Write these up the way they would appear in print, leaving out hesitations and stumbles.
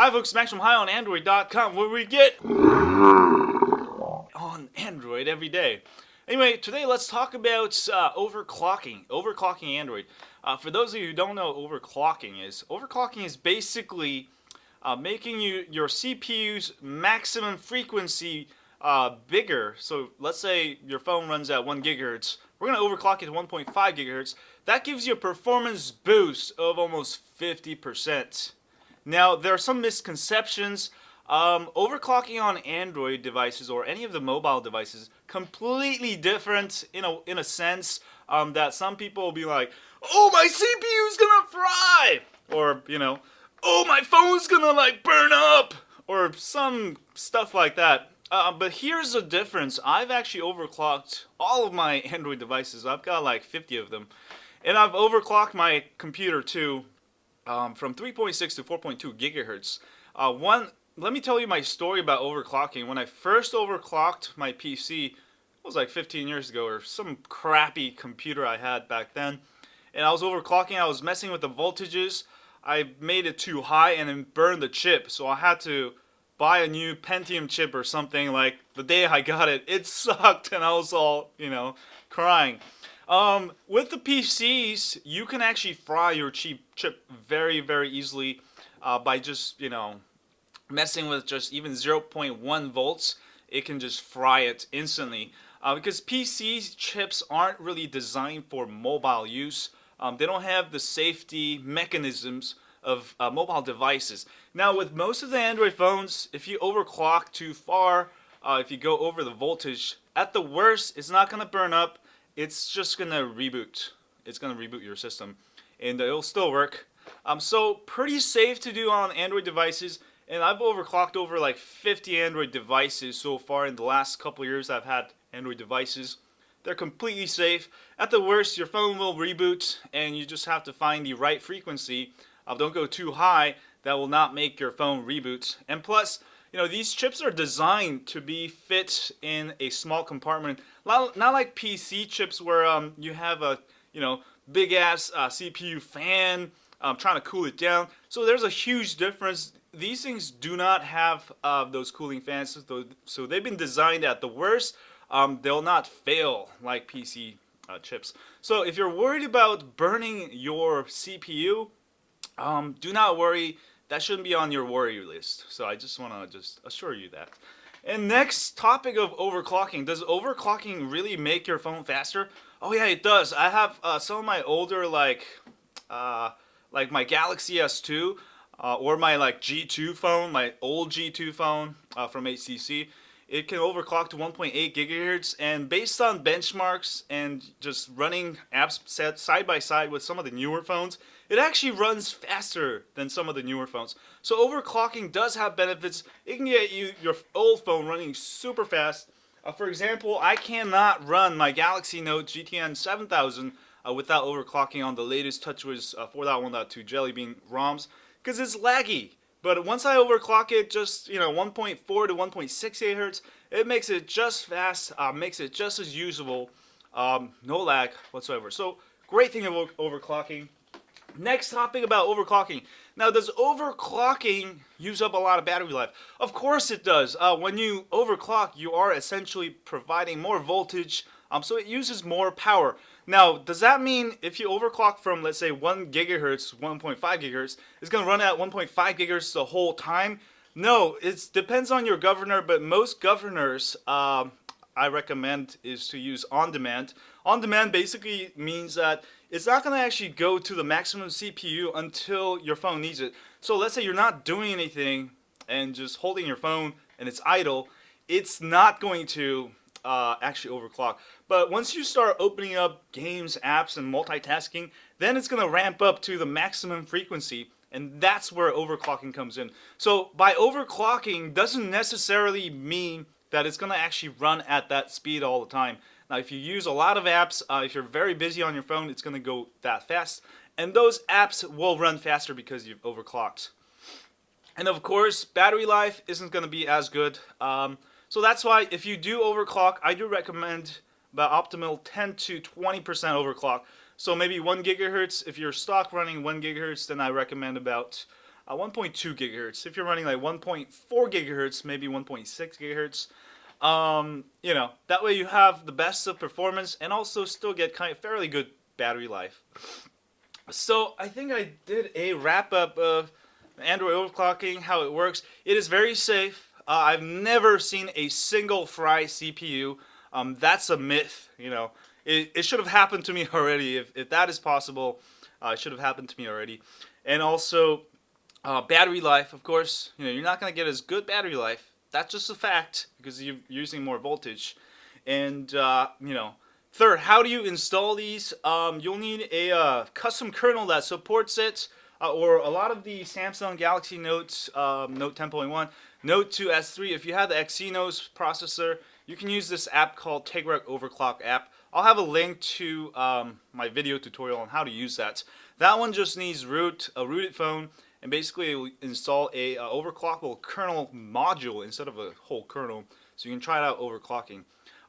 Hi folks, Max from HighOnAndroid.com, where we get on Android every day. Anyway, today let's talk about overclocking Android. For those of you who don't know what overclocking is basically making your CPU's maximum frequency bigger. So let's say your phone runs at 1 gigahertz. We're going to overclock it to 1.5 gigahertz. That gives you a performance boost of almost 50%. Now, there are some misconceptions. Overclocking on Android devices or any of the mobile devices completely different in a sense that some people will be like, oh, my CPU's gonna fry, or oh, my phone's gonna like burn up, or some stuff like that. But here's the difference. I've actually overclocked all of my Android devices. I've got like 50 of them, and I've overclocked my computer too. From 3.6 to 4.2 gigahertz. Let me tell you my story about overclocking. When I first overclocked my PC, it was like 15 years ago, or some crappy computer I had back then, and I was overclocking. I was messing with the voltages. I made it too high and then burned the chip, so I had to buy a new Pentium chip or something. Like the day I got it, it sucked, and I was all crying. With the PCs, you can actually fry your chip very, very easily by just, messing with just even 0.1 volts. It can just fry it instantly. Because PC chips aren't really designed for mobile use. They don't have the safety mechanisms of mobile devices. Now, with most of the Android phones, if you overclock too far, if you go over the voltage, at the worst, it's not going to burn up. It's just gonna reboot. It's gonna reboot your system, and it'll still work. So pretty safe to do on Android devices. And I've overclocked over like 50 Android devices so far in the last couple of years. I've had Android devices. They're completely safe. At the worst, your phone will reboot, and you just have to find the right frequency. Don't go too high. That will not make your phone reboot. And plus, these chips are designed to be fit in a small compartment. Not like PC chips where you have a big ass CPU fan trying to cool it down. So there's a huge difference. These things do not have those cooling fans, so they've been designed at the worst. They'll not fail like PC chips. So if you're worried about burning your CPU, do not worry. That shouldn't be on your worry list. So I just want to assure you that. And next topic of overclocking. Does overclocking really make your phone faster? Oh yeah, it does. I have some of my older like my Galaxy S2 or my like G2 phone, my old G2 phone from HTC. It can overclock to 1.8 gigahertz, and based on benchmarks and just running apps set side by side with some of the newer phones, it actually runs faster than some of the newer phones. So overclocking does have benefits. It can get your old phone running super fast. For example, I cannot run my Galaxy Note GTN 7000 without overclocking on the latest TouchWiz 4.1.2 Jelly Bean ROMs because it's laggy. But once I overclock it, just 1.4 to 1.6 gigahertz, it makes it just fast, makes it just as usable, no lag whatsoever. So great thing about overclocking. Next topic about overclocking. Now, does overclocking use up a lot of battery life? Of course it does. When you overclock, you are essentially providing more voltage, so it uses more power. Now, does that mean if you overclock from, let's say, 1 gigahertz, 1.5 gigahertz, it's going to run at 1.5 gigahertz the whole time? No, it depends on your governor, but most governors I recommend is to use on-demand. On-demand basically means that it's not going to actually go to the maximum CPU until your phone needs it. So let's say you're not doing anything and just holding your phone and it's idle, it's not going to actually overclock. But once you start opening up games, apps, and multitasking, then it's going to ramp up to the maximum frequency, and that's where overclocking comes in. So by overclocking doesn't necessarily mean that it's going to actually run at that speed all the time. Now, if you use a lot of apps, if you're very busy on your phone, it's going to go that fast, and those apps will run faster because you've overclocked. And of course, battery life isn't going to be as good. So that's why if you do overclock, I do recommend about optimal 10 to 20% overclock. So maybe 1 gigahertz. If you're stock running 1 gigahertz, then I recommend about 1.2 gigahertz. If you're running like 1.4 gigahertz, maybe 1.6 gigahertz, you know, that way you have the best of performance and also still get kind of fairly good battery life. So I think I did a wrap up of Android overclocking, how it works. It is very safe. I've never seen a single fry CPU. That's a myth, you know. It should have happened to me already. If that is possible, it should have happened to me already. And also, battery life, of course, you know, you're not going to get as good battery life. That's just a fact because you're using more voltage. And, you know, third, how do you install these? You'll need a custom kernel that supports it, or a lot of the Samsung Galaxy Notes, Note 10.1, Note 2 S3. If you have the Exynos processor, you can use this app called Tether Overclock app. I'll have a link to my video tutorial on how to use that. That one just needs a rooted phone, and basically it will install a overclockable kernel module instead of a whole kernel, so you can try it out overclocking.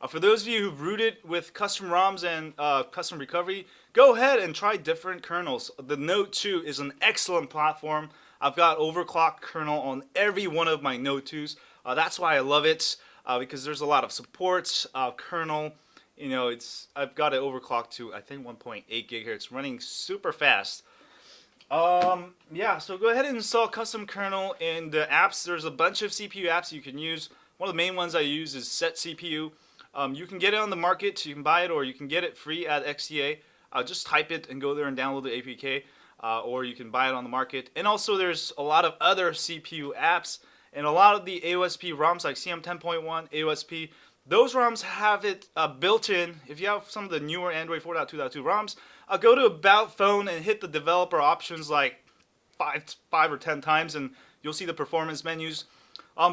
For those of you who've rooted with custom ROMs and custom recovery, go ahead and try different kernels. The Note 2 is an excellent platform. I've got overclock kernel on every one of my Note 2s. That's why I love it, because there's a lot of supports. Kernel, you know, I've got it overclocked to I think 1.8 gigahertz, running super fast. Yeah, so go ahead and install custom kernel in the apps. There's a bunch of CPU apps you can use. One of the main ones I use is Set CPU. You can get it on the market, so you can buy it, or you can get it free at XDA. Just type it and go there and download the APK, or you can buy it on the market. And also there's a lot of other CPU apps, and a lot of the AOSP ROMs like CM10.1, AOSP, those ROMs have it built in. If you have some of the newer Android 4.2.2 ROMs, go to About Phone and hit the developer options like five or 10 times, and you'll see the performance menus.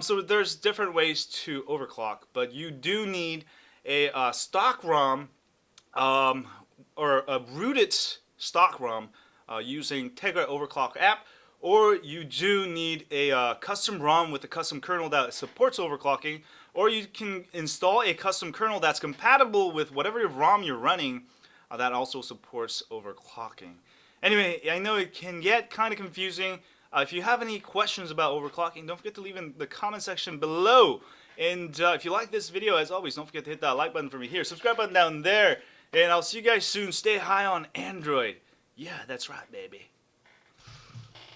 So there's different ways to overclock, but you do need a stock ROM or a rooted stock ROM using Tether Overclock app, or you do need a custom ROM with a custom kernel that supports overclocking, or you can install a custom kernel that's compatible with whatever ROM you're running that also supports overclocking. Anyway, I know it can get kind of confusing. If you have any questions about overclocking, don't forget to leave in the comment section below. And if you like this video, as always, don't forget to hit that like button for me here, subscribe button down there, and I'll see you guys soon. Stay high on Android. Yeah, that's right, baby.